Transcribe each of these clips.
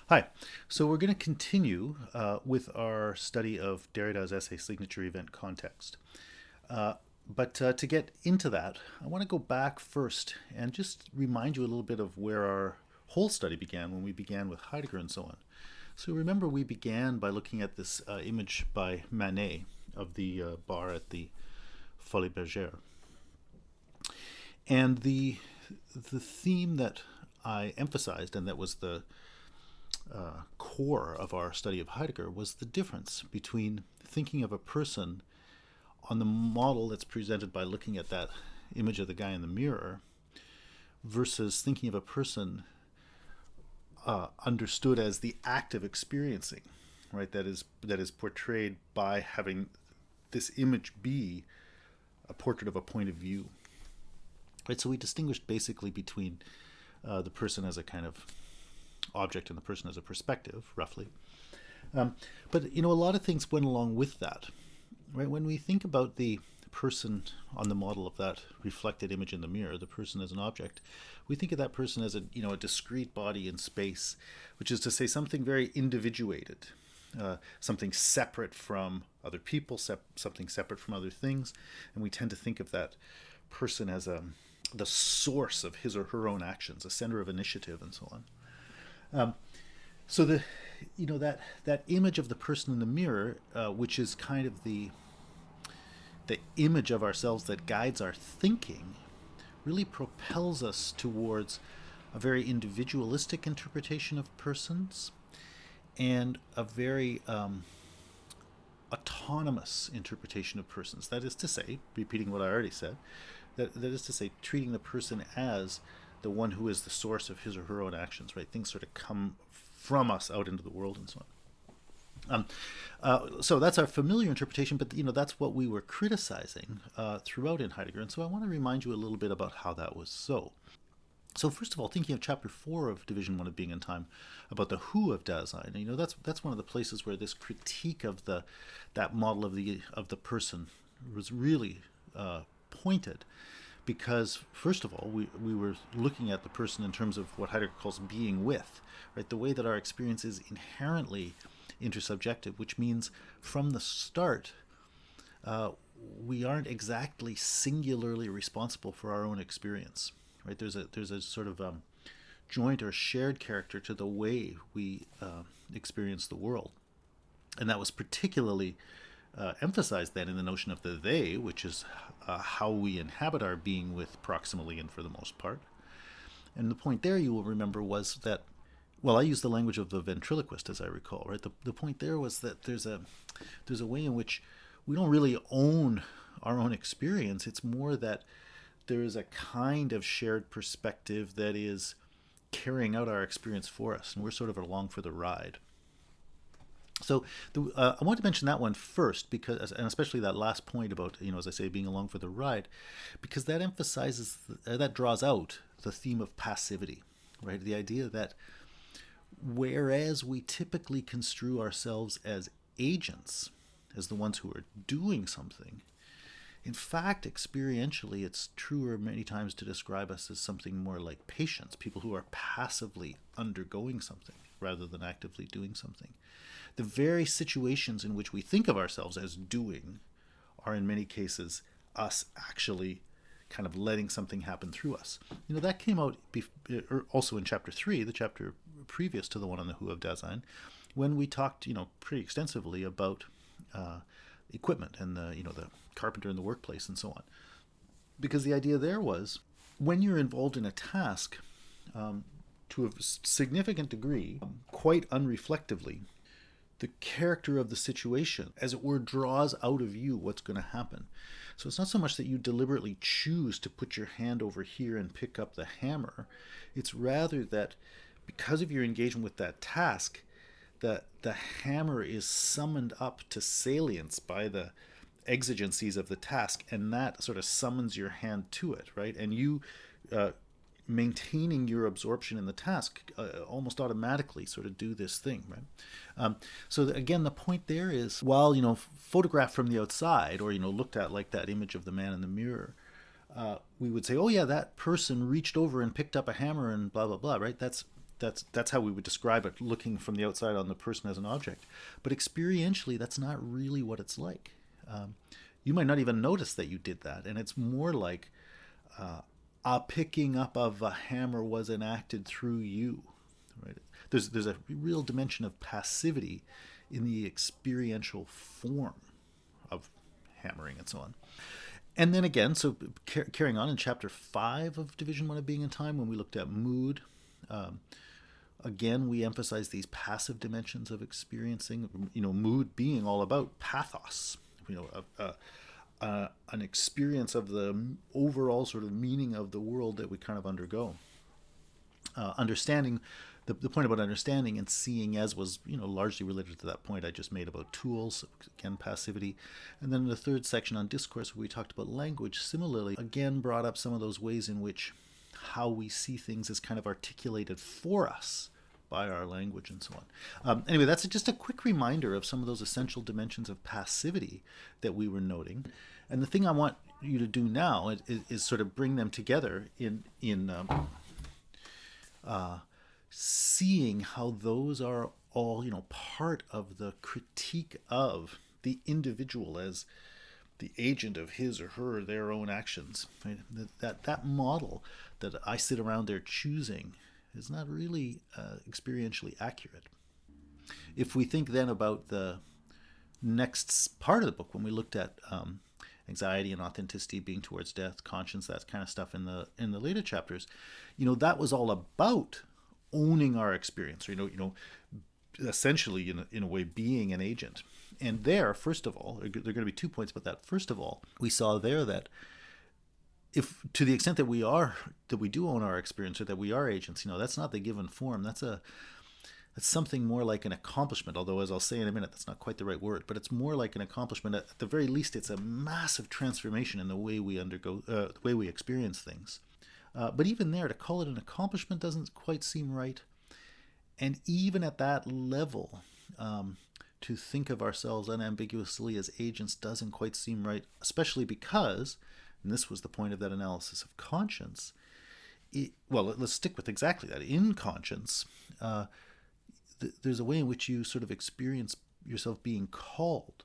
Hi. So we're going to continue with our study of Derrida's essay Signature Event Context. But to get into that, I want to go back first and just remind you a little bit of where our whole study began when we began with Heidegger and so on. So remember, we began by looking at this image by Manet of the bar at the Folies Bergère. And the theme that I emphasized, and that was the core of our study of Heidegger, was the difference between thinking of a person on the model that's presented by looking at that image of the guy in the mirror versus thinking of a person understood as the act of experiencing, right? That is portrayed by having this image be a portrait of a point of view. Right, so we distinguished basically between the person as a kind of object and the person as a perspective, roughly. But a lot of things went along with that. Right, when we think about the person on the model of that reflected image in the mirror, the person as an object, we think of that person as a discrete body in space, which is to say something very individuated, something separate from other people, something separate from other things, and we tend to think of that person as the source of his or her own actions, a center of initiative, and so on. So that image of the person in the mirror, which is kind of the image of ourselves that guides our thinking, really propels us towards a very individualistic interpretation of persons and a very autonomous interpretation of persons. That is to say, repeating what I already said, that is to say, treating the person as the one who is the source of his or her own actions, right? Things sort of come from us out into the world and so on. So that's our familiar interpretation, but that's what we were criticizing throughout in Heidegger, and so I want to remind you a little bit about how that was so. So first of all, thinking of Chapter 4 of Division 1 of Being and Time, about the who of Dasein, that's one of the places where this critique of that model of the person was really pointed. Because, first of all, we were looking at the person in terms of what Heidegger calls being with, right? The way that our experience is inherently intersubjective, which means from the start, we aren't exactly singularly responsible for our own experience, right? There's a sort of joint or shared character to the way we experience the world. And that was particularly emphasized then in the notion of the they, which is how we inhabit our being with proximally and for the most part. And the point there, you will remember, was that, well, I use the language of the ventriloquist, as I recall, right? The point there was that there's a way in which we don't really own our own experience. It's more that there is a kind of shared perspective that is carrying out our experience for us, and we're sort of along for the ride. So I want to mention that one first, because, and especially that last point about, as I say, being along for the ride, because that emphasizes, that draws out the theme of passivity, right? The idea that whereas we typically construe ourselves as agents, as the ones who are doing something, in fact, experientially, it's truer many times to describe us as something more like patients, people who are passively undergoing something rather than actively doing something. The very situations in which we think of ourselves as doing are in many cases us actually kind of letting something happen through us. That came out also in Chapter 3, the chapter previous to the one on the Who of Dasein, when we talked, pretty extensively about equipment and the carpenter in the workplace and so on. Because the idea there was, when you're involved in a task, to a significant degree, quite unreflectively, the character of the situation, as it were, draws out of you what's going to happen. So it's not so much that you deliberately choose to put your hand over here and pick up the hammer. It's rather that because of your engagement with that task, the hammer is summoned up to salience by the exigencies of the task, and that sort of summons your hand to it, right? And you maintaining your absorption in the task almost automatically sort of do this thing, right? So again, the point there is, while photographed from the outside, or looked at like that image of the man in the mirror, we would say, oh yeah, that person reached over and picked up a hammer and blah blah blah, right? That's that's how we would describe it, looking from the outside on the person as an object. But experientially, that's not really what it's like. You might not even notice that you did that, and it's more like a picking up of a hammer was enacted through you. Right? There's a real dimension of passivity in the experiential form of hammering and so on. And then again, so carrying on in chapter 5 of Division 1 of Being and Time, when we looked at mood, again, we emphasize these passive dimensions of experiencing, mood being all about pathos, an experience of the overall sort of meaning of the world that we kind of undergo. Understanding, the point about understanding and seeing as was, largely related to that point I just made about tools, again, passivity. And then in the third section on discourse, where we talked about language, similarly, again, brought up some of those ways in which how we see things is kind of articulated for us by our language and so on. Anyway, that's just a quick reminder of some of those essential dimensions of passivity that we were noting. And the thing I want you to do now is sort of bring them together in seeing how those are all, part of the critique of the individual as the agent of his or her, their own actions. Right? That model that I sit around there choosing is not really experientially accurate. If we think then about the next part of the book, when we looked at anxiety and authenticity being towards death, conscience, that kind of stuff in the later chapters, that was all about owning our experience, essentially in a way being an agent. And there, first of all, there are going to be 2 points about that. First of all, we saw there that if to the extent that we do own our experience, or that we are agents, that's not the given form. That's something more like an accomplishment, although, as I'll say in a minute, that's not quite the right word, but it's more like an accomplishment. At the very least, it's a massive transformation in the way we undergo, the way we experience things. But even there, to call it an accomplishment doesn't quite seem right. And even at that level, to think of ourselves unambiguously as agents doesn't quite seem right, especially because, and this was the point of that analysis of conscience, let's stick with exactly that. In conscience, there's a way in which you sort of experience yourself being called.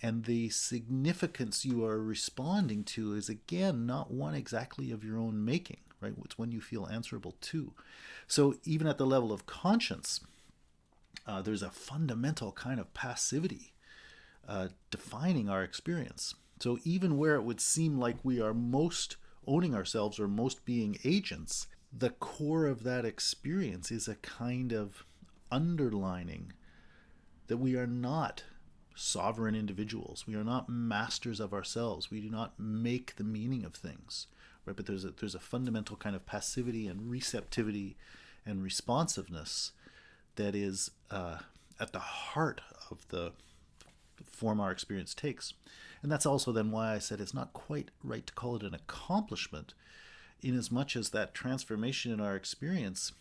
And the significance you are responding to is, again, not one exactly of your own making, right? It's one you feel answerable to. So even at the level of conscience, there's a fundamental kind of passivity defining our experience. So even where it would seem like we are most owning ourselves or most being agents, the core of that experience is a kind of underlining that we are not sovereign individuals. We are not masters of ourselves. We do not make the meaning of things, right? But there's a fundamental kind of passivity and receptivity and responsiveness that is at the heart of the form our experience takes. And that's also then why I said it's not quite right to call it an accomplishment, in as much as that transformation in our experience,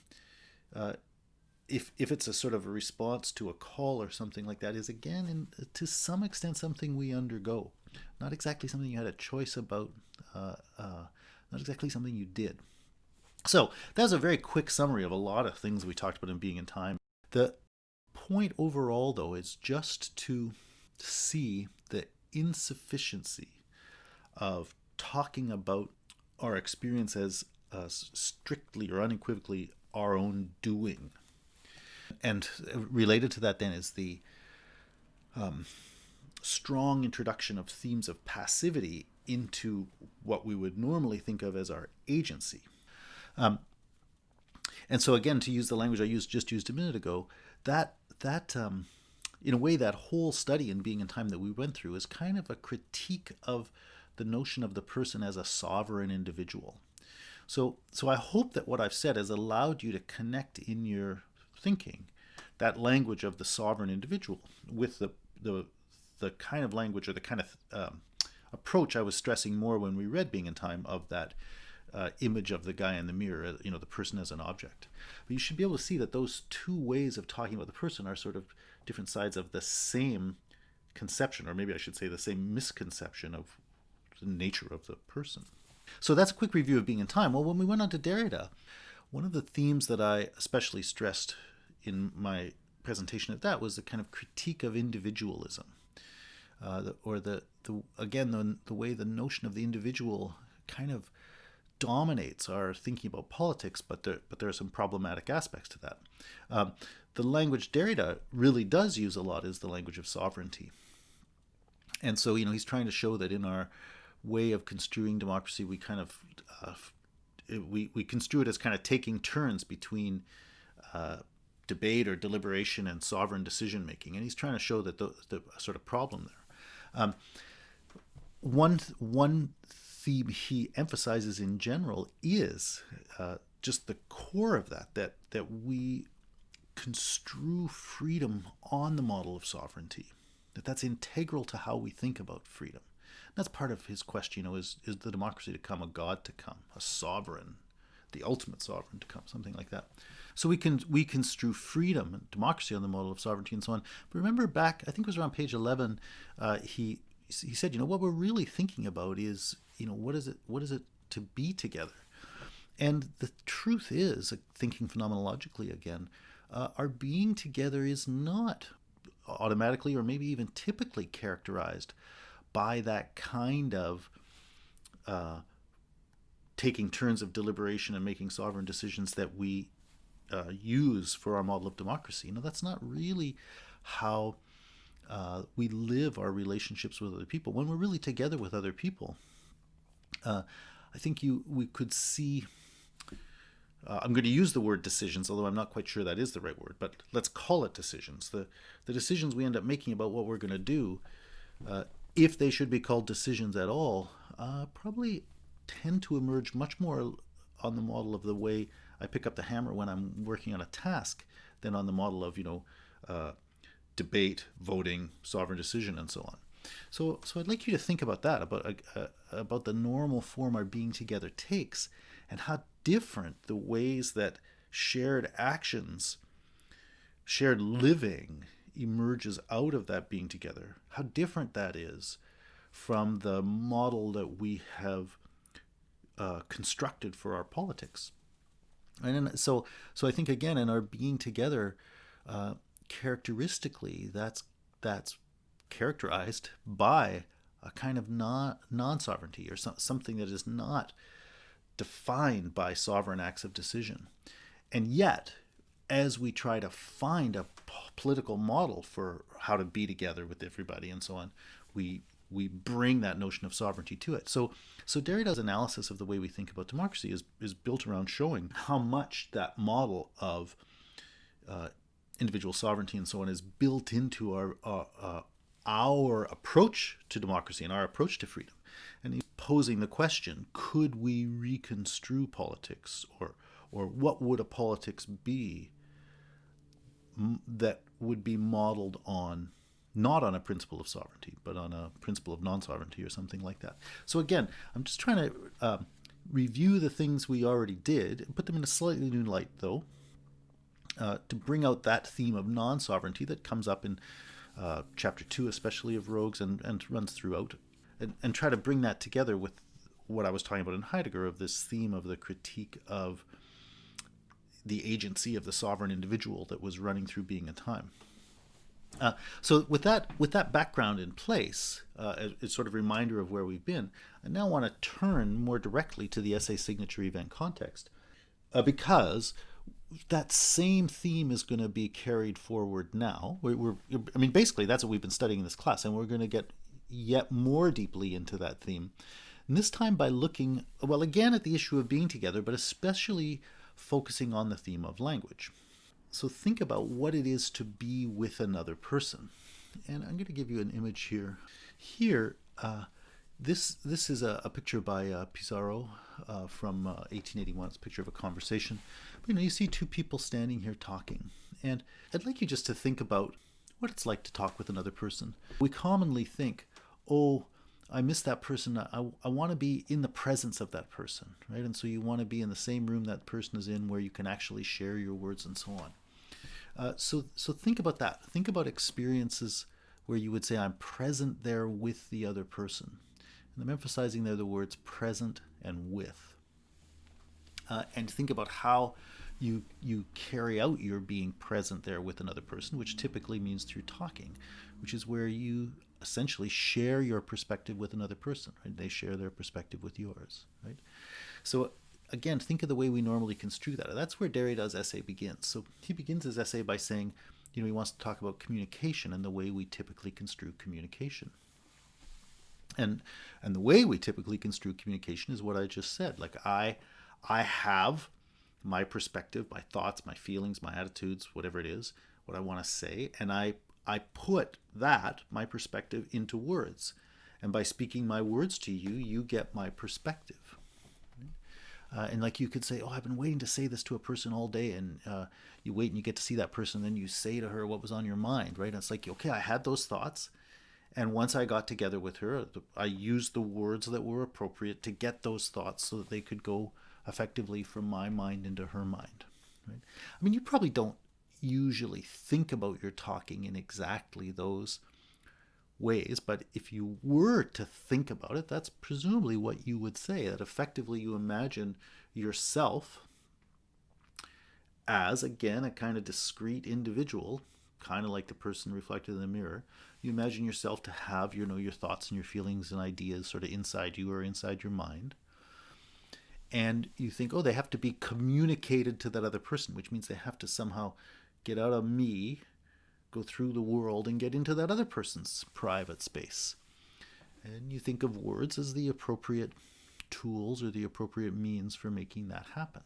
if it's a sort of a response to a call or something like that, is again, to some extent, something we undergo. Not exactly something you had a choice about, not exactly something you did. So that's a very quick summary of a lot of things we talked about in Being in Time. The point overall, though, is just to see the insufficiency of talking about our experience as strictly or unequivocally our own doing. And related to that then is the strong introduction of themes of passivity into what we would normally think of as our agency. And so again, to use the language I just used a minute ago, that in a way, that whole study in Being in Time that we went through is kind of a critique of the notion of the person as a sovereign individual. So I hope that what I've said has allowed you to connect in your thinking that language of the sovereign individual with the kind of language or the kind of approach I was stressing more when we read Being in Time, of that image of the guy in the mirror, the person as an object. But you should be able to see that those two ways of talking about the person are sort of different sides of the same conception, or maybe I should say the same misconception of the nature of the person. So that's a quick review of Being in Time. Well, when we went on to Derrida, One of the themes that I especially stressed in my presentation of that was the kind of critique of individualism, the way the notion of the individual kind of dominates our thinking about politics, but there are some problematic aspects to that. The language Derrida really does use a lot is the language of sovereignty. And so, he's trying to show that in our way of construing democracy, we kind of we construe it as kind of taking turns between debate or deliberation and sovereign decision making. And he's trying to show that the sort of problem there. One theme he emphasizes in general is just the core of that we construe freedom on the model of sovereignty, that's integral to how we think about freedom. That's part of his question, is the democracy to come, a God to come, a sovereign, the ultimate sovereign to come, something like that. So we construe freedom and democracy on the model of sovereignty and so on. But remember back, I think it was around page 11, he said, what we're really thinking about is, what is it to be together? And the truth is, thinking phenomenologically again, our being together is not automatically or maybe even typically characterized by that kind of taking turns of deliberation and making sovereign decisions that we use for our model of democracy. That's not really how we live our relationships with other people. When we're really together with other people, I think we could see, I'm going to use the word decisions, although I'm not quite sure that is the right word, but let's call it decisions. The decisions we end up making about what we're going to do, if they should be called decisions at all, probably tend to emerge much more on the model of the way I pick up the hammer when I'm working on a task than on the model of, debate, voting, sovereign decision, and so on. So I'd like you to think about that, about the normal form our being together takes, and how different the ways that shared actions, shared living emerges out of that being together, how different that is from the model that we have constructed for our politics. And so I think, again, in our being together, characteristically, that's characterized by a kind of non-sovereignty, or something that is not defined by sovereign acts of decision. And yet, as we try to find a political model for how to be together with everybody and so on, we bring that notion of sovereignty to it. So Derrida's analysis of the way we think about democracy is built around showing how much that model of individual sovereignty and so on is built into our approach to democracy and our approach to freedom. And he's posing the question, could we reconstrue politics, or what would a politics be that would be modeled on, not on a principle of sovereignty, but on a principle of non-sovereignty or something like that. So again, I'm just trying to review the things we already did, and put them in a slightly new light, though, to bring out that theme of non-sovereignty that comes up in chapter 2, especially of Rogues, and runs throughout, and try to bring that together with what I was talking about in Heidegger, of this theme of the critique of the agency of the sovereign individual that was running through being and time. So with that background in place, as sort of a reminder of where we've been, I now want to turn more directly to the essay signature event context, because that same theme is going to be carried forward now. Basically, that's what we've been studying in this class, and we're going to get yet more deeply into that theme. And this time by looking, well, again at the issue of being together, but especially focusing on the theme of language. So think about what it is to be with another person. And I'm going to give you an image here. Here, this is a picture by Pizarro from 1881. It's a picture of a conversation. But, you see two people standing here talking. And I'd like you just to think about what it's like to talk with another person. We commonly think, oh, I miss that person. I want to be in the presence of that person, right? And so you want to be in the same room that person is in, where you can actually share your words and so on. So think about that. Think about experiences where you would say, I'm present there with the other person. And I'm emphasizing there the words present and with. and think about how you carry out your being present there with another person, which typically means through talking, which is where you essentially share your perspective with another person, right? They share their perspective with yours, right? So again, think of the way we normally construe that. That's where Derrida's essay begins. So he begins his essay by saying, he wants to talk about communication and the way we typically construe communication. And the way we typically construe communication is what I just said. Like I have my perspective, my thoughts, my feelings, my attitudes, whatever it is, what I want to say, and I put that, my perspective, into words. And by speaking my words to you, you get my perspective. And like you could say, I've been waiting to say this to a person all day, and you wait and you get to see that person, and then you say to her what was on your mind, right? And it's like, okay, I had those thoughts, and once I got together with her, I used the words that were appropriate to get those thoughts so that they could go effectively from my mind into her mind, right? I mean, you probably don't usually think about your talking in exactly those ways, but if you were to think about it, that's presumably what you would say, that effectively you imagine yourself as, again, a kind of discrete individual, kind of like the person reflected in the mirror. You imagine yourself to have your thoughts and your feelings and ideas sort of inside you or inside your mind. And you think, they have to be communicated to that other person, which means they have to somehow get out of me, go through the world, and get into that other person's private space. And you think of words as the appropriate tools or the appropriate means for making that happen.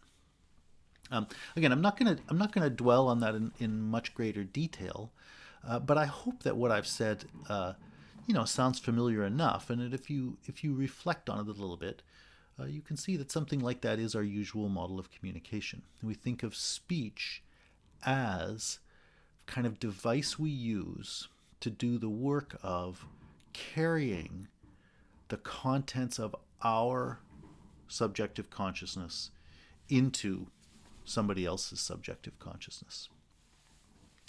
Again, I'm not going to dwell on that in much greater detail, but I hope that what I've said, sounds familiar enough, and that if you reflect on it a little bit, you can see that something like that is our usual model of communication. We think of speech as kind of device we use to do the work of carrying the contents of our subjective consciousness into somebody else's subjective consciousness.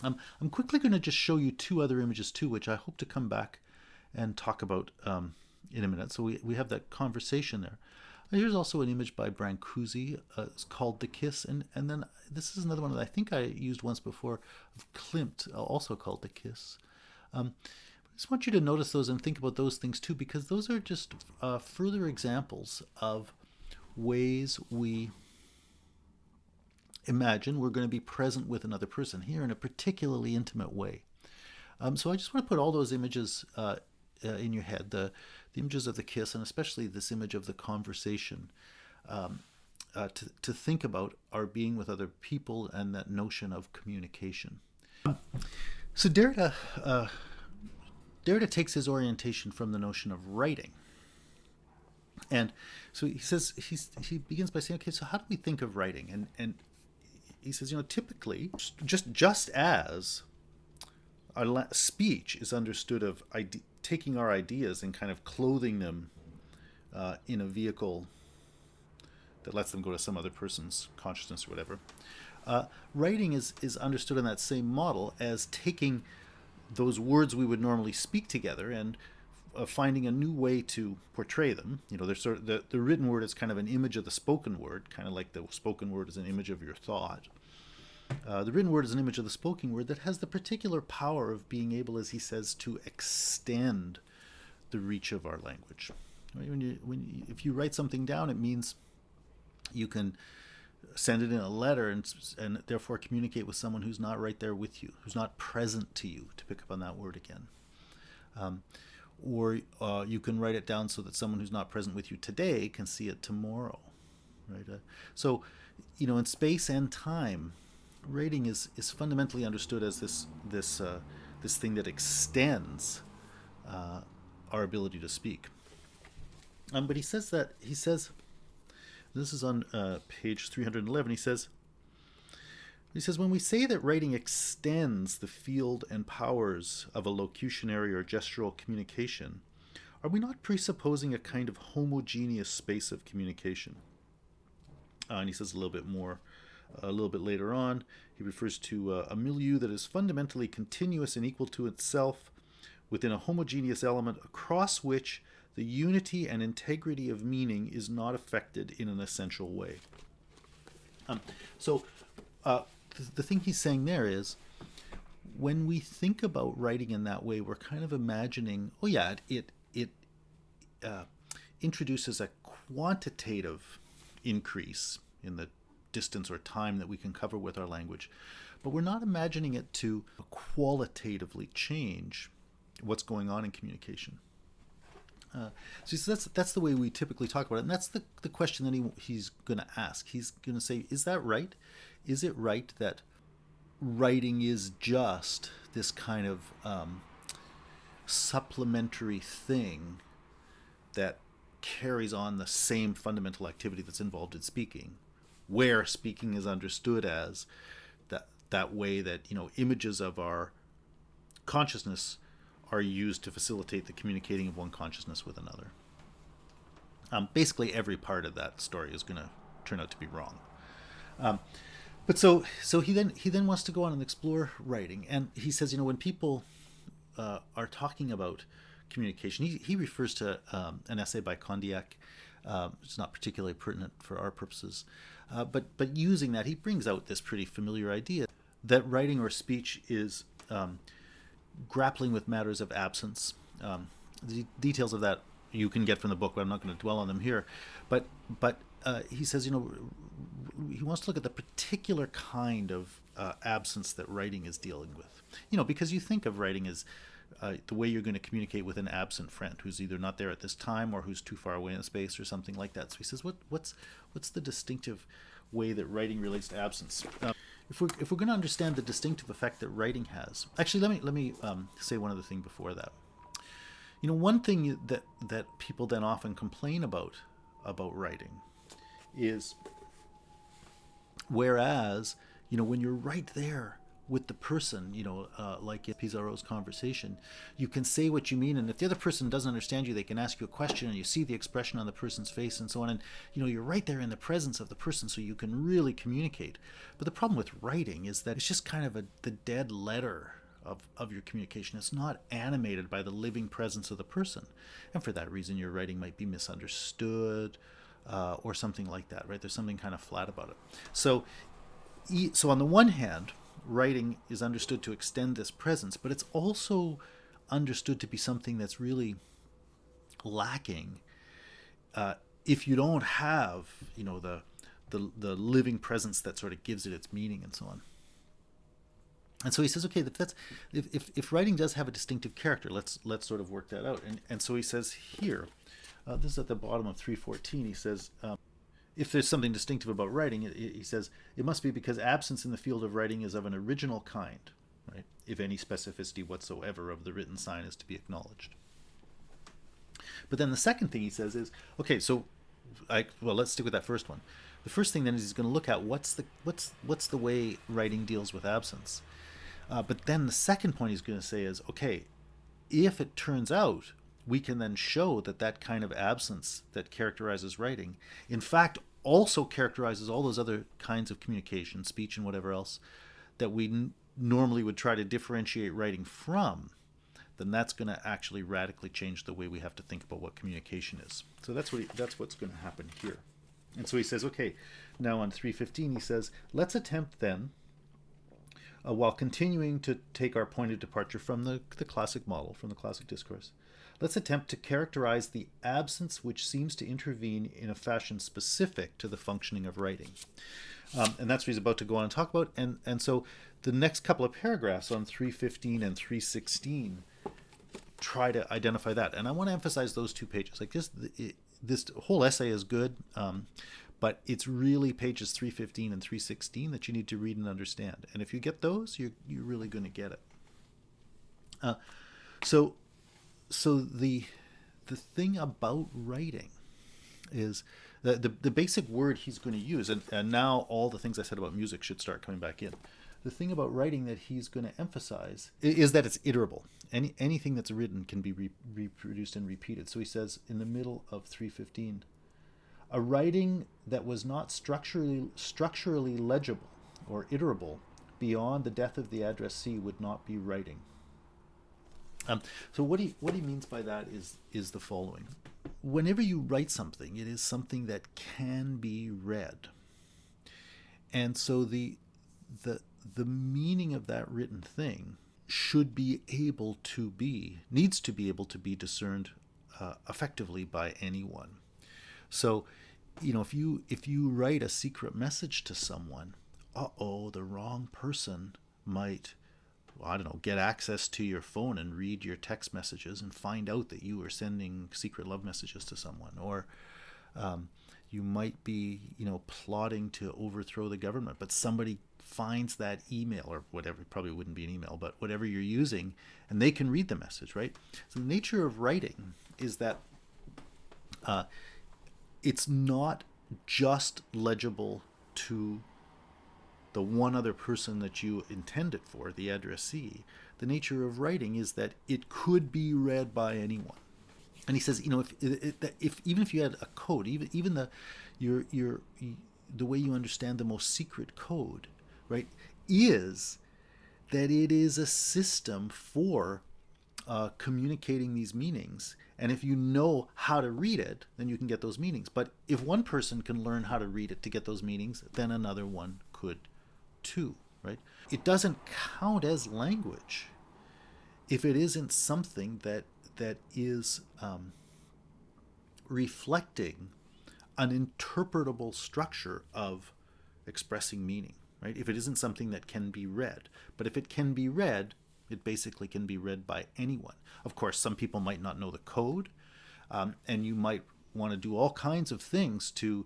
I'm quickly going to just show you two other images too, which I hope to come back and talk about in a minute. So we have that conversation there. Here's also an image by Brancusi. It's called The Kiss. And then this is another one that I think I used once before of Klimt, also called The Kiss. I just want you to notice those and think about those things too, because those are just further examples of ways we imagine we're going to be present with another person here in a particularly intimate way. So I just want to put all those images in your head, the images of the kiss, and especially this image of the conversation, to think about our being with other people and that notion of communication. So Derrida takes his orientation from the notion of writing. And so he says, he begins by saying, okay, so how do we think of writing? And he says, typically, just as our speech is understood of taking our ideas and kind of clothing them in a vehicle that lets them go to some other person's consciousness or whatever, writing is understood in that same model as taking those words we would normally speak together and finding a new way to portray them. There's sort of the written word is kind of an image of the spoken word, kind of like the spoken word is an image of your thought. The written word is an image of the spoken word that has the particular power of being able, as he says, to extend the reach of our language. Right? If you write something down, it means you can send it in a letter and therefore communicate with someone who's not right there with you, who's not present to you, to pick up on that word again. Or you can write it down so that someone who's not present with you today can see it tomorrow. Right? So, in space and time, writing is fundamentally understood as this thing that extends our ability to speak. But he says, this is on page 311, he says, when we say that writing extends the field and powers of a locutionary or gestural communication, are we not presupposing a kind of homogeneous space of communication? And he says a little bit later on, he refers to a milieu that is fundamentally continuous and equal to itself within a homogeneous element across which the unity and integrity of meaning is not affected in an essential way. So the thing he's saying there is, when we think about writing in that way, we're kind of imagining, oh yeah, it introduces a quantitative increase in the distance or time that we can cover with our language, but we're not imagining it to qualitatively change what's going on in communication. So that's the way we typically talk about it, and that's the question that he's going to ask. He's going to say, is that right? Is it right that writing is just this kind of supplementary thing that carries on the same fundamental activity that's involved in speaking, where speaking is understood as that way that, images of our consciousness are used to facilitate the communicating of one consciousness with another. Basically, every part of that story is going to turn out to be wrong. But so he then wants to go on and explore writing, and he says, when people are talking about communication, he refers to an essay by Condillac. It's not particularly pertinent for our purposes, but using that, he brings out this pretty familiar idea that writing or speech is grappling with matters of absence. The details of that you can get from the book, but I'm not going to dwell on them here. But he says, he wants to look at the particular kind of absence that writing is dealing with. Because you think of writing as the way you're going to communicate with an absent friend who's either not there at this time or who's too far away in space or something like that. So he says, what's the distinctive way that writing relates to absence? If we're going to understand the distinctive effect that writing has, actually, let me say one other thing before that. One thing that people then often complain about writing is, whereas when you're right there with the person, like in Pizarro's conversation, you can say what you mean, and if the other person doesn't understand you, they can ask you a question, and you see the expression on the person's face and so on, and you're right there in the presence of the person, so you can really communicate. But the problem with writing is that it's just kind of the dead letter of your communication. It's not animated by the living presence of the person, and for that reason your writing might be misunderstood or something like that, right? There's something kind of flat about it. So on the one hand, writing is understood to extend this presence, but it's also understood to be something that's really lacking if you don't have the living presence that sort of gives it its meaning and so on. And so he says, okay, if writing does have a distinctive character, let's sort of work that out. And so he says here, this is at the bottom of 314. He says, if there's something distinctive about writing, he says, it must be because absence in the field of writing is of an original kind, right? If any specificity whatsoever of the written sign is to be acknowledged. But then the second thing he says is, okay, so let's stick with that first one. The first thing then is he's going to look at what's the way writing deals with absence. But then the second point he's going to say is, okay, if it turns out we can then show that kind of absence that characterizes writing, in fact, also characterizes all those other kinds of communication, speech and whatever else, that we normally would try to differentiate writing from, then that's going to actually radically change the way we have to think about what communication is. So that's what's going to happen here. And so he says, okay, now on 315, he says, let's attempt then, while continuing to take our point of departure from the classic model, from the classic discourse, let's attempt to characterize the absence which seems to intervene in a fashion specific to the functioning of writing. And that's what he's about to go on and talk about. And so the next couple of paragraphs on 315 and 316 try to identify that. And I want to emphasize those two pages. Like this whole essay is good, but it's really pages 315 and 316 that you need to read and understand. And if you get those, you're really going to get it. So the thing about writing is the basic word he's going to use, and now all the things I said about music should start coming back in. The thing about writing that he's going to emphasize is that it's iterable. Anything that's written can be reproduced and repeated. So he says in the middle of 315, a writing that was not structurally legible or iterable beyond the death of the addressee would not be writing. So what he means by that is the following. Whenever you write something, it is something that can be read. And so the the meaning of that written thing should be able to be needs to be able to be discerned effectively by anyone. So, if you write a secret message to someone, the wrong person might, well, I don't know, get access to your phone and read your text messages and find out that you were sending secret love messages to someone. Or you might be, plotting to overthrow the government, but somebody finds that email or whatever, it probably wouldn't be an email, but whatever you're using, and they can read the message, right? So the nature of writing is that it's not just legible to the one other person that you intend it for, the addressee. The nature of writing is that it could be read by anyone. And he says, if even if you had a code, even the way you understand the most secret code, right, is that it is a system for communicating these meanings. And if you know how to read it, then you can get those meanings. But if one person can learn how to read it to get those meanings, then another one could too, right? It doesn't count as language if it isn't something that is reflecting an interpretable structure of expressing meaning, right? If it isn't something that can be read. But if it can be read, it basically can be read by anyone. Of course, some people might not know the code, and you might want to do all kinds of things to,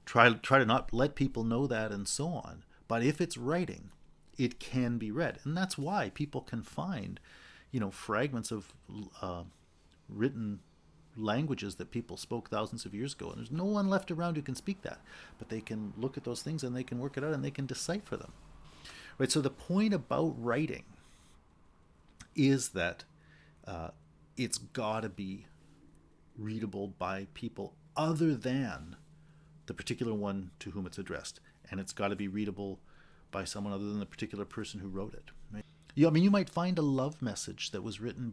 try to not let people know that and so on. But if it's writing, it can be read. And that's why people can find, fragments of written languages that people spoke thousands of years ago. And there's no one left around who can speak that. But they can look at those things and they can work it out and they can decipher them. Right? So the point about writing is that it's got to be readable by people other than the particular one to whom it's addressed. And it's got to be readable by someone other than the particular person who wrote it. Right? You might find a love message that was written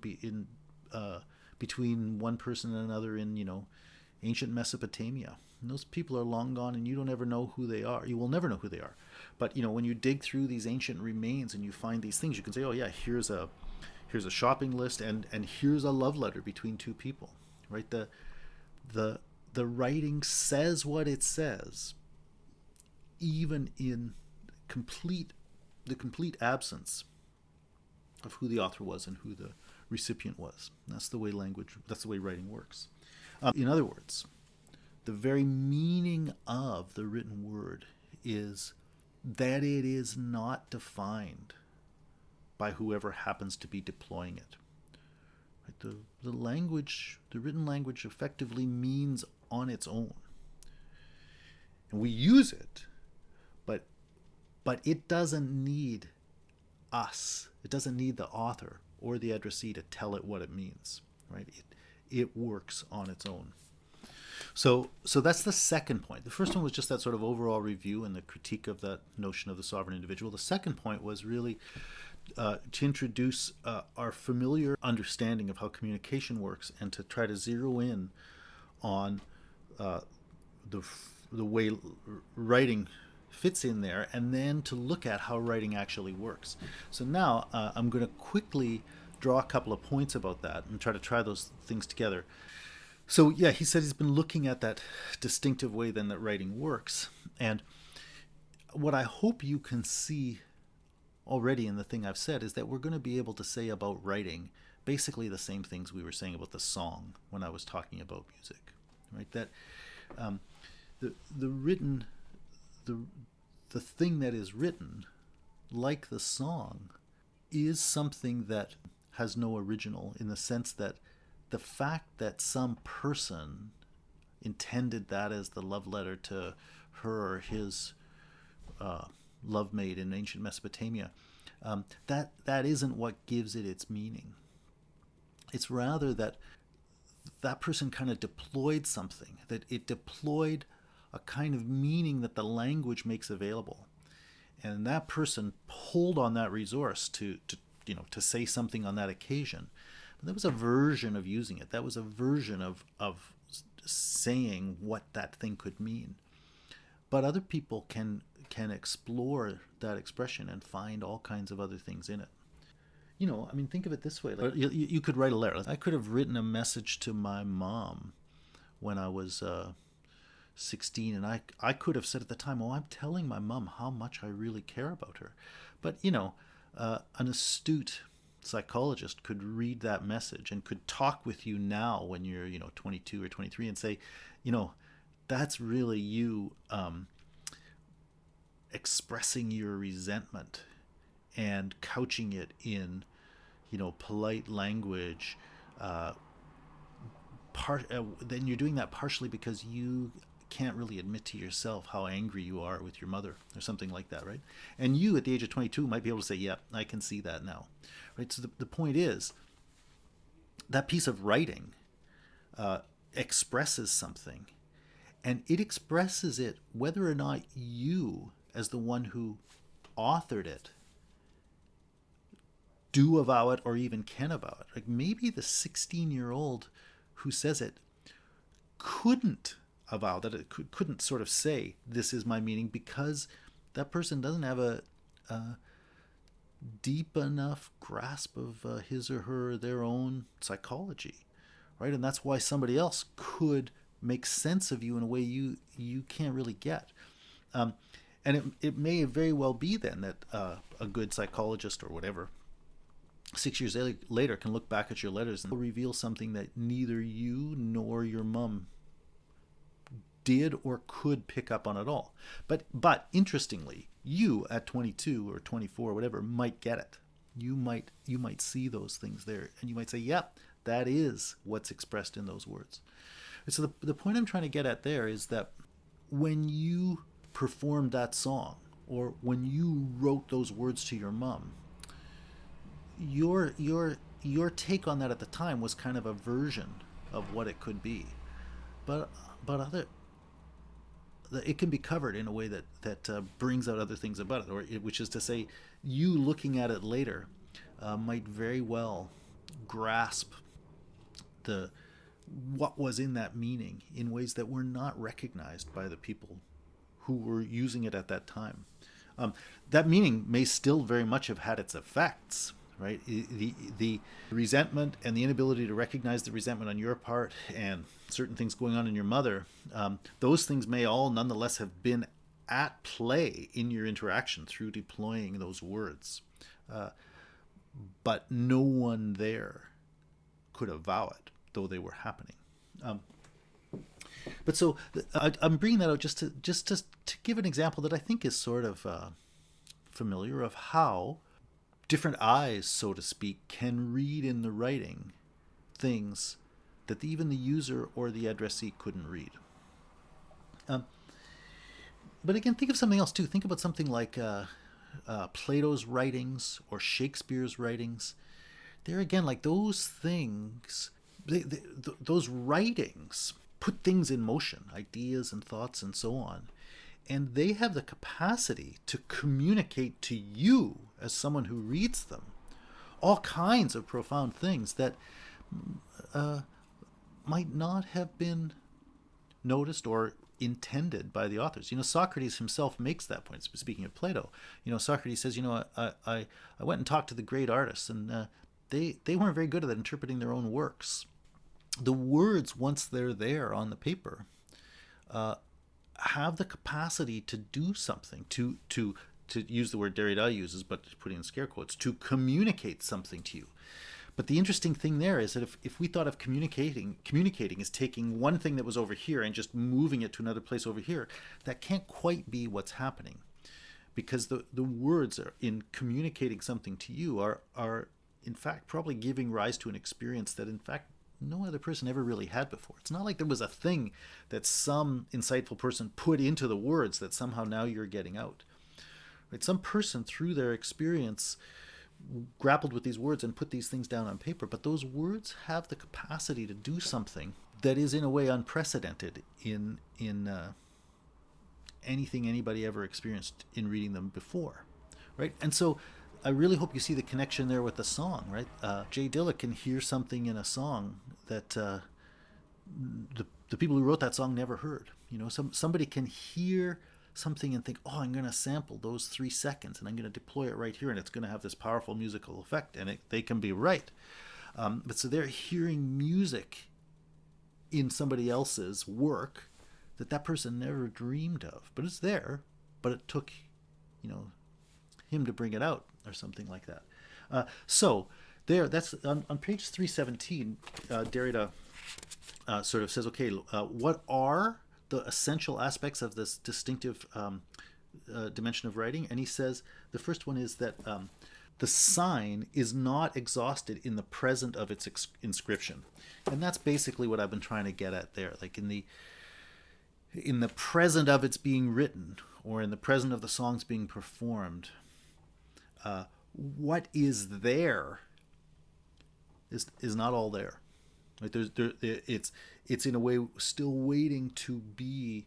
between one person and another in, ancient Mesopotamia. And those people are long gone and you don't ever know who they are. You will never know who they are. But, when you dig through these ancient remains and you find these things, you can say, oh yeah, here's a shopping list and here's a love letter between two people, right? The writing says what it says, even in the complete absence of who the author was and who the recipient was. That's the way writing works. In other words, the very meaning of the written word is that it is not defined by whoever happens to be deploying it. Right? The written language effectively means on its own. And we use it, but it doesn't need us. It doesn't need the author or the addressee to tell it what it means. Right? It works on its own. So that's the second point. The first one was just that sort of overall review and the critique of that notion of the sovereign individual. The second point was really to introduce our familiar understanding of how communication works and to try to zero in on the way writing fits in there, and then to look at how writing actually works. So now I'm going to quickly draw a couple of points about that and try to tie those things together. So yeah, he said he's been looking at that distinctive way then that writing works. And what I hope you can see already in the thing I've said is that we're going to be able to say about writing basically the same things we were saying about the song when I was talking about music, right? That the thing that is written, like the song, is something that has no original, in the sense that the fact that some person intended that as the love letter to her or his love mate in ancient Mesopotamia, that isn't what gives it its meaning. It's rather that person kind of deployed something, that it deployed a kind of meaning that the language makes available. And that person pulled on that resource to say something on that occasion. But that was a version of using it. That was a version of saying what that thing could mean. but other people can explore that expression and find all kinds of other things in it. I mean, think of it this way: like you could write a letter. I could have written a message to my mom when I was 16, and I could have said at the time, "Oh, I'm telling my mom how much I really care about her." But an astute psychologist could read that message and could talk with you now when you're 22 or 23 and say, that's really you expressing your resentment and couching it in polite language. Then you're doing that partially because you can't really admit to yourself how angry you are with your mother or something like that, right? And you at the age of 22 might be able to say, yeah, I can see that now, right? So the point is that piece of writing expresses something, and it expresses it whether or not you, as the one who authored it, do avow it or even can avow it. Like maybe the 16-year-old who says it couldn't avow that, it couldn't sort of say, this is my meaning, because that person doesn't have a deep enough grasp of his or her, their own psychology, right? And that's why somebody else could make sense of you in a way you can't really get. And it may very well be then that a good psychologist or whatever 6 years later can look back at your letters and reveal something that neither you nor your mom did or could pick up on at all. But interestingly, you at 22 or 24 or whatever might get it. You might see those things there, and you might say, yep, that is what's expressed in those words. So the point I'm trying to get at there is that when you performed that song, or when you wrote those words to your mom, your take on that at the time was kind of a version of what it could be, but it can be covered in a way that brings out other things about it, or which is to say, you looking at it later might very well grasp what was in that meaning in ways that were not recognized by the people who were using it at that time. That meaning may still very much have had its effects, right? The resentment and the inability to recognize the resentment on your part and certain things going on in your mother, those things may all nonetheless have been at play in your interaction through deploying those words. But no one there could avow it, though they were happening. But so I'm bringing that out just to give an example that I think is sort of familiar of how different eyes, so to speak, can read in the writing things that even the user or the addressee couldn't read. But again, think of something else too. Think about something like Plato's writings or Shakespeare's writings. There again, like those things, those writings put things in motion, ideas and thoughts and so on. And they have the capacity to communicate to you as someone who reads them all kinds of profound things that might not have been noticed or intended by the authors. Socrates himself makes that point. Speaking of Plato, Socrates says, I went and talked to the great artists, and they weren't very good at interpreting their own works. The words, once they're there on the paper, have the capacity to do something, to use the word Derrida uses, but put in scare quotes, to communicate something to you. But the interesting thing there is that if we thought of communicating as taking one thing that was over here and just moving it to another place over here, that can't quite be what's happening, because the words are in communicating something to you are in fact probably giving rise to an experience that in fact no other person ever really had before. It's not like there was a thing that some insightful person put into the words that somehow now you're getting out. Right? Some person through their experience grappled with these words and put these things down on paper, but those words have the capacity to do something that is in a way unprecedented in anything anybody ever experienced in reading them before, right? And so I really hope you see the connection there with the song, right? Jay Dilla can hear something in a song that the people who wrote that song never heard. Somebody can hear something and think, oh, I'm going to sample those 3 seconds and I'm going to deploy it right here and it's going to have this powerful musical effect, and they can be right. But so they're hearing music in somebody else's work that person never dreamed of, but it's there, but it took, him to bring it out or something like that. So that's on page 317. Derrida sort of says, okay, what are the essential aspects of this distinctive dimension of writing? And he says the first one is that the sign is not exhausted in the present of its inscription. And that's basically what I've been trying to get at there. Like in the present of its being written, or in the present of the songs being performed, what is there is not all there. Right? It's in a way still waiting to be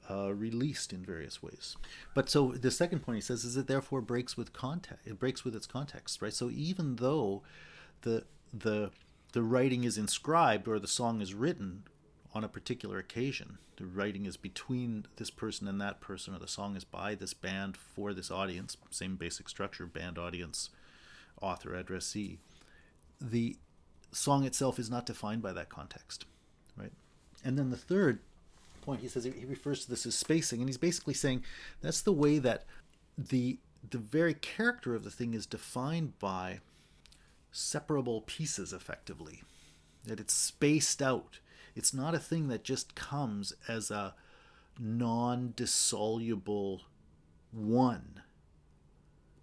released in various ways. But so the second point he says is it therefore breaks with context. It breaks with its context, right? So even though the writing is inscribed or the song is written on a particular occasion, the writing is between this person and that person, or the song is by this band for this audience, same basic structure, band, audience, author, addressee. The song itself is not defined by that context, right? And then the third point, he says, he refers to this as spacing, and he's basically saying that's the way that the very character of the thing is defined by separable pieces, effectively, that it's spaced out. It's not a thing that just comes as a non-dissoluble one,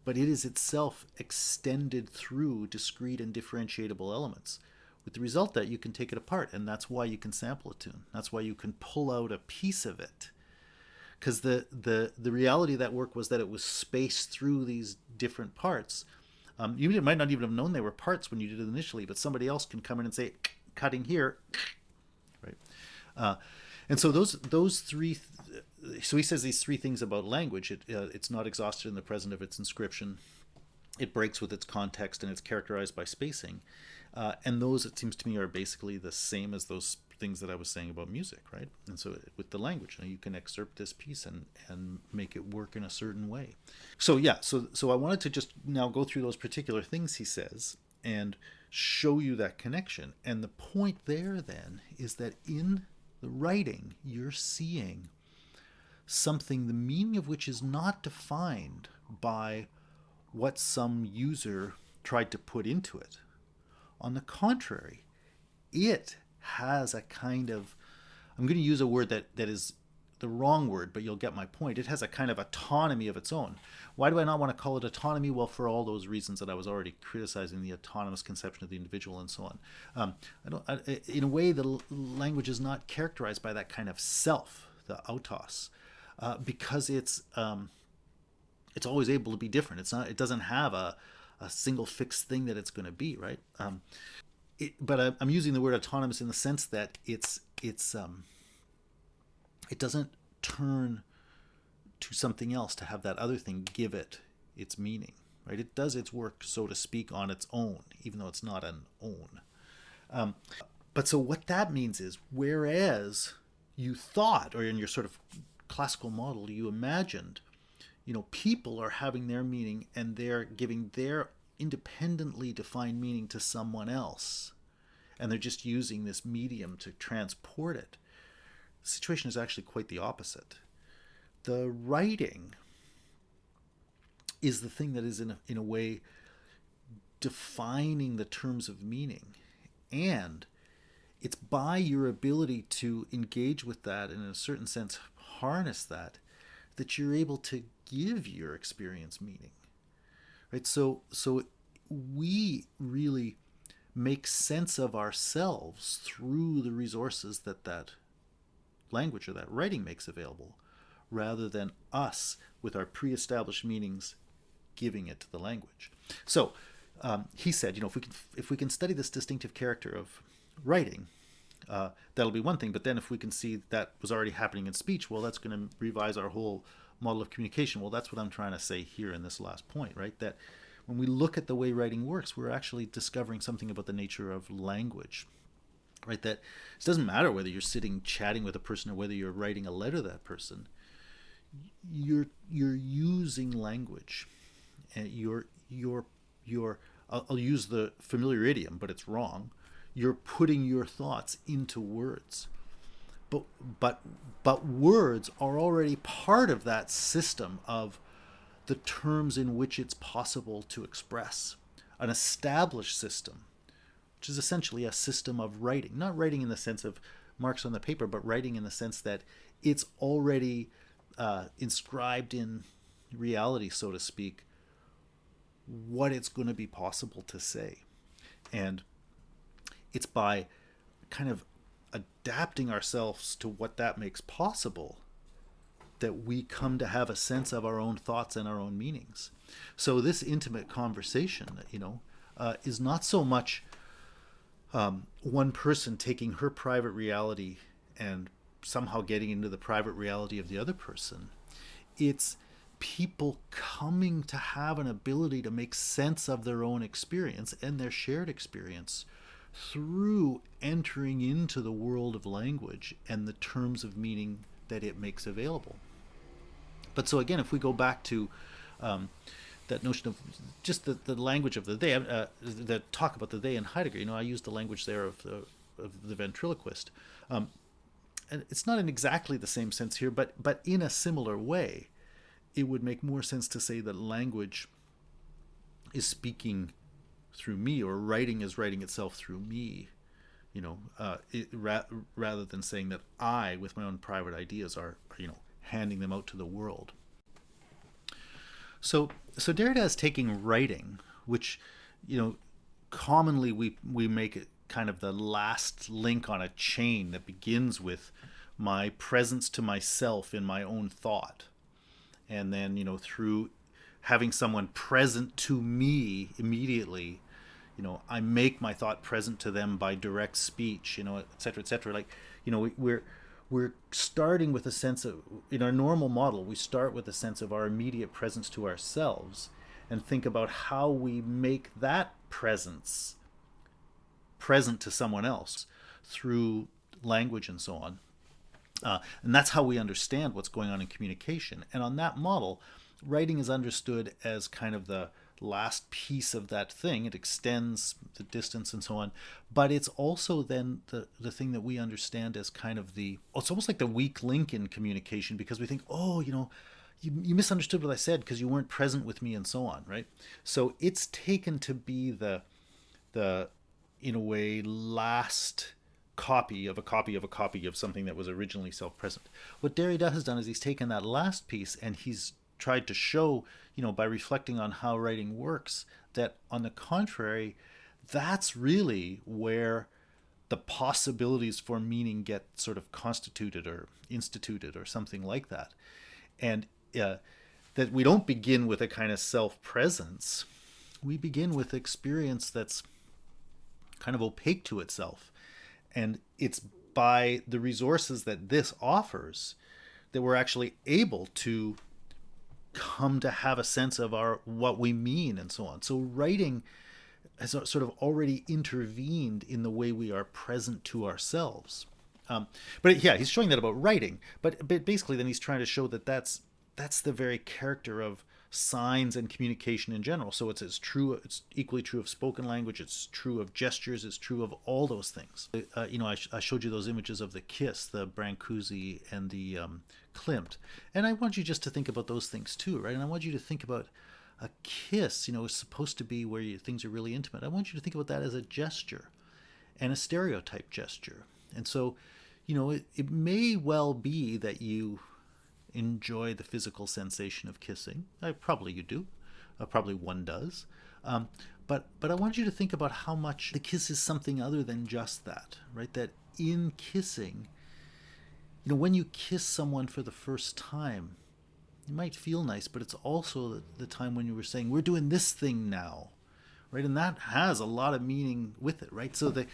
but it is itself extended through discrete and differentiable elements, with the result that you can take it apart, and that's why you can sample a tune. That's why you can pull out a piece of it, because the reality of that work was that it was spaced through these different parts. You might not even have known they were parts when you did it initially, but somebody else can come in and say, cutting here, right? And so those three. So he says these three things about language. It's not exhausted in the present of its inscription. It breaks with its context, and it's characterized by spacing. And those, it seems to me, are basically the same as those things that I was saying about music, right? And so with the language, you can excerpt this piece and make it work in a certain way. So yeah, so I wanted to just now go through those particular things he says and show you that connection. And the point there then is that in the writing, you're seeing something, the meaning of which is not defined by what some user tried to put into it. On the contrary, it has a kind of, I'm going to use a word that is the wrong word, but you'll get my point. It has a kind of autonomy of its own. Why do I not want to call it autonomy? Well, for all those reasons that I was already criticizing, the autonomous conception of the individual and so on. In a way, the language is not characterized by that kind of self, the autos, because it's always able to be different. It doesn't have a single fixed thing that it's going to be, right? But I'm using the word autonomous in the sense that it doesn't turn to something else to have that other thing give it its meaning, right? It does its work, so to speak, on its own, even though it's not an own. But so what that means is, whereas you thought, or in your sort of classical model, you imagined, people are having their meaning and they're giving their independently defined meaning to someone else, and they're just using this medium to transport it. The situation is actually quite the opposite. The writing is the thing that is in a way defining the terms of meaning, and it's by your ability to engage with that and in a certain sense harness that you're able to give your experience meaning, right? So we really make sense of ourselves through the resources that language or that writing makes available, rather than us with our pre-established meanings giving it to the language. So he said, if we can study this distinctive character of writing, that'll be one thing. But then if we can see that was already happening in speech, well, that's going to revise our whole model of communication. Well, that's what I'm trying to say here in this last point, right? That when we look at the way writing works, we're actually discovering something about the nature of language, right? That it doesn't matter whether you're sitting chatting with a person or whether you're writing a letter to that person. you're using language, and you're I'll use the familiar idiom, but it's wrong. You're putting your thoughts into words, but but but words are already part of that system of the terms in which it's possible to express an established system, which is essentially a system of writing. Not writing in the sense of marks on the paper, but writing in the sense that it's already inscribed in reality, so to speak, what it's going to be possible to say. And it's by kind of adapting ourselves to what that makes possible that we come to have a sense of our own thoughts and our own meanings. So this intimate conversation, is not so much one person taking her private reality and somehow getting into the private reality of the other person. It's people coming to have an ability to make sense of their own experience and their shared experience through entering into the world of language and the terms of meaning that it makes available. But so again, if we go back to that notion of just the language of the they, the talk about the they in Heidegger, I use the language there of the ventriloquist. And it's not in exactly the same sense here, but in a similar way, it would make more sense to say that language is speaking through me, or writing is writing itself through me, rather than saying that I, with my own private ideas, are handing them out to the world. So Derrida is taking writing, which commonly we make it kind of the last link on a chain that begins with my presence to myself in my own thought, and then through having someone present to me immediately, I make my thought present to them by direct speech, et cetera, et cetera. Like, we're starting with a sense of, in our normal model, we start with a sense of our immediate presence to ourselves and think about how we make that presence present to someone else through language and so on. And that's how we understand what's going on in communication. And on that model, writing is understood as kind of the last piece of that thing. It extends the distance and so on, but it's also then the thing that we understand as kind of it's almost like the weak link in communication, because we think, you misunderstood what I said because you weren't present with me and so on, right? So it's taken to be the in a way last copy of a copy of a copy of something that was originally self-present. What Derrida has done is he's taken that last piece and he's tried to show, by reflecting on how writing works, that on the contrary, that's really where the possibilities for meaning get sort of constituted or instituted or something like that. And that we don't begin with a kind of self-presence. We begin with experience that's kind of opaque to itself. And it's by the resources that this offers that we're actually able to come to have a sense of what we mean and so on. So writing has sort of already intervened in the way we are present to ourselves. But yeah, he's showing that about writing. But basically, then he's trying to show that that's the very character of signs and communication in general. So it's equally true of spoken language. It's true of gestures. It's true of all those things. I showed you those images of the kiss, the Brancusi and the Klimt, and I want you just to think about those things too, right? And I want you to think about a kiss. Is supposed to be where things are really intimate. I want you to think about that as a gesture, and a stereotype gesture. And so, it may well be that you enjoy the physical sensation of kissing. Probably you do. Probably one does. But I want you to think about how much the kiss is something other than just that, right? That in kissing, when you kiss someone for the first time, it might feel nice, but it's also the time when you were saying, we're doing this thing now, right? And that has a lot of meaning with it, right? So the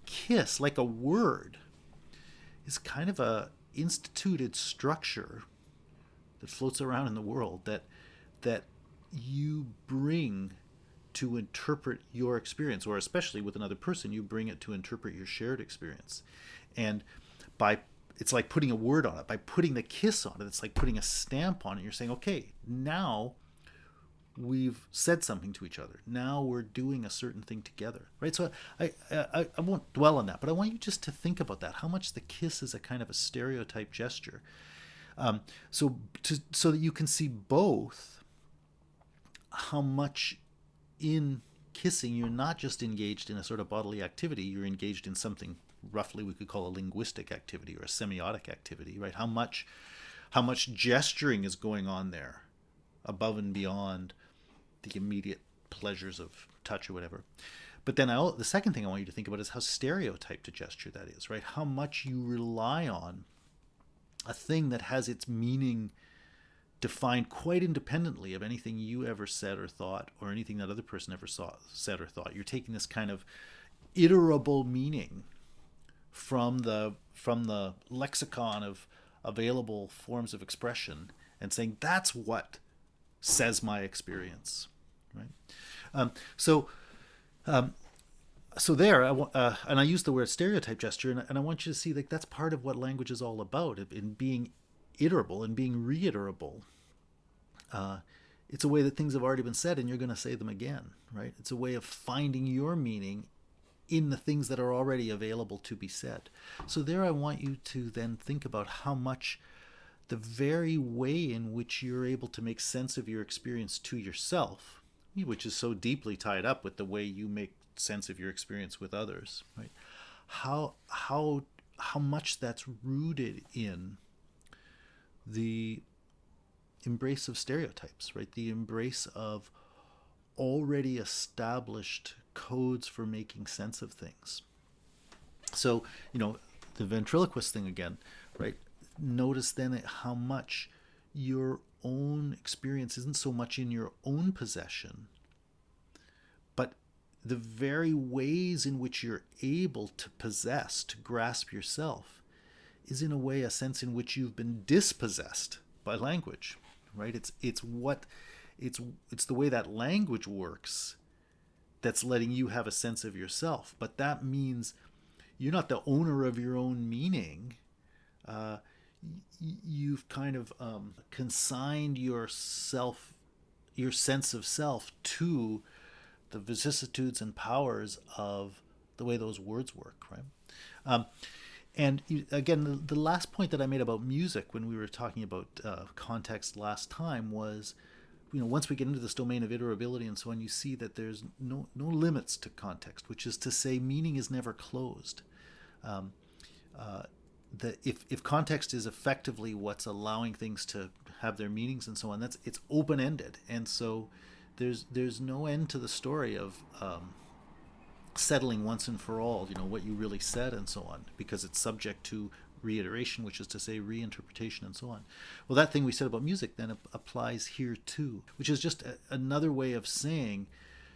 kiss, like a word, is kind of a instituted structure that floats around in the world that you bring to interpret your experience, or especially with another person, you bring it to interpret your shared experience. And by it's like putting a word on it. By putting the kiss on it, it's like putting a stamp on it. You're saying, okay, now we've said something to each other. Now we're doing a certain thing together, right? So I won't dwell on that, but I want you just to think about that. How much the kiss is a kind of a stereotype gesture, so that you can see both how much in kissing you're not just engaged in a sort of bodily activity, you're engaged in something roughly we could call a linguistic activity or a semiotic activity, right? How much gesturing is going on there above and beyond the immediate pleasures of touch or whatever. But then the second thing I want you to think about is how stereotyped a gesture that is, right? How much you rely on a thing that has its meaning defined quite independently of anything you ever said or thought, or anything that other person ever said or thought. You're taking this kind of iterable meaning from the lexicon of available forms of expression and saying that's what says my experience, right? So there, and I use the word stereotype gesture, and I want you to see like that's part of what language is all about, in being iterable and being reiterable. It's a way that things have already been said, and you're going to say them again, right? It's a way of finding your meaning in the things that are already available to be said. So there, I want you to then think about how much the very way in which you're able to make sense of your experience to yourself, which is so deeply tied up with the way you make sense of your experience with others, right? How much that's rooted in the embrace of stereotypes, right? The embrace of already established codes for making sense of things. So, the ventriloquist thing again, right? Notice then how much your own experience isn't so much in your own possession, but the very ways in which you're able to possess, to grasp yourself, is in a way a sense in which you've been dispossessed by language, right? It's the way that language works that's letting you have a sense of yourself. But that means you're not the owner of your own meaning. You've kind of consigned your sense of self to the vicissitudes and powers of the way those words work, right? And again, the last point that I made about music when we were talking about context last time was, once we get into this domain of iterability and so on, you see that there's no limits to context, which is to say meaning is never closed. If context is effectively what's allowing things to have their meanings and so on, it's open-ended. And so there's no end to the story of settling once and for all, what you really said and so on, because it's subject to reiteration, which is to say reinterpretation and so on. Well, that thing we said about music then applies here too, which is just another way of saying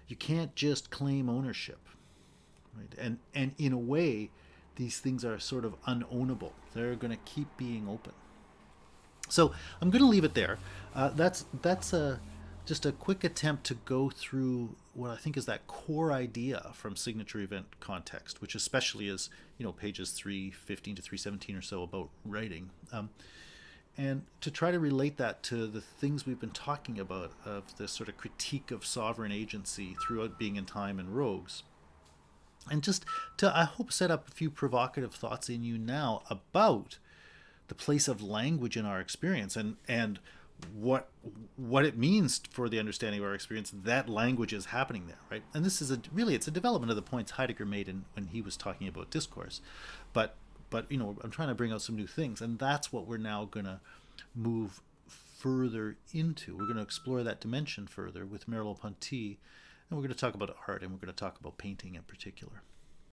you can't just claim ownership, right? And in a way, these things are sort of unownable. They're going to keep being open. So I'm going to leave it there. That's just a quick attempt to go through what I think is that core idea from signature event context, which especially is, pages 315 to 317 or so about writing. And to try to relate that to the things we've been talking about of this sort of critique of sovereign agency throughout Being in Time and Rogues. And just to, I hope, set up a few provocative thoughts in you now about the place of language in our experience and what it means for the understanding of our experience that language is happening there, right? And this is it's a development of the points Heidegger made when he was talking about discourse. But I'm trying to bring out some new things, and that's what we're now going to move further into. We're going to explore that dimension further with Merleau-Ponty, and we're going to talk about art, and we're going to talk about painting in particular.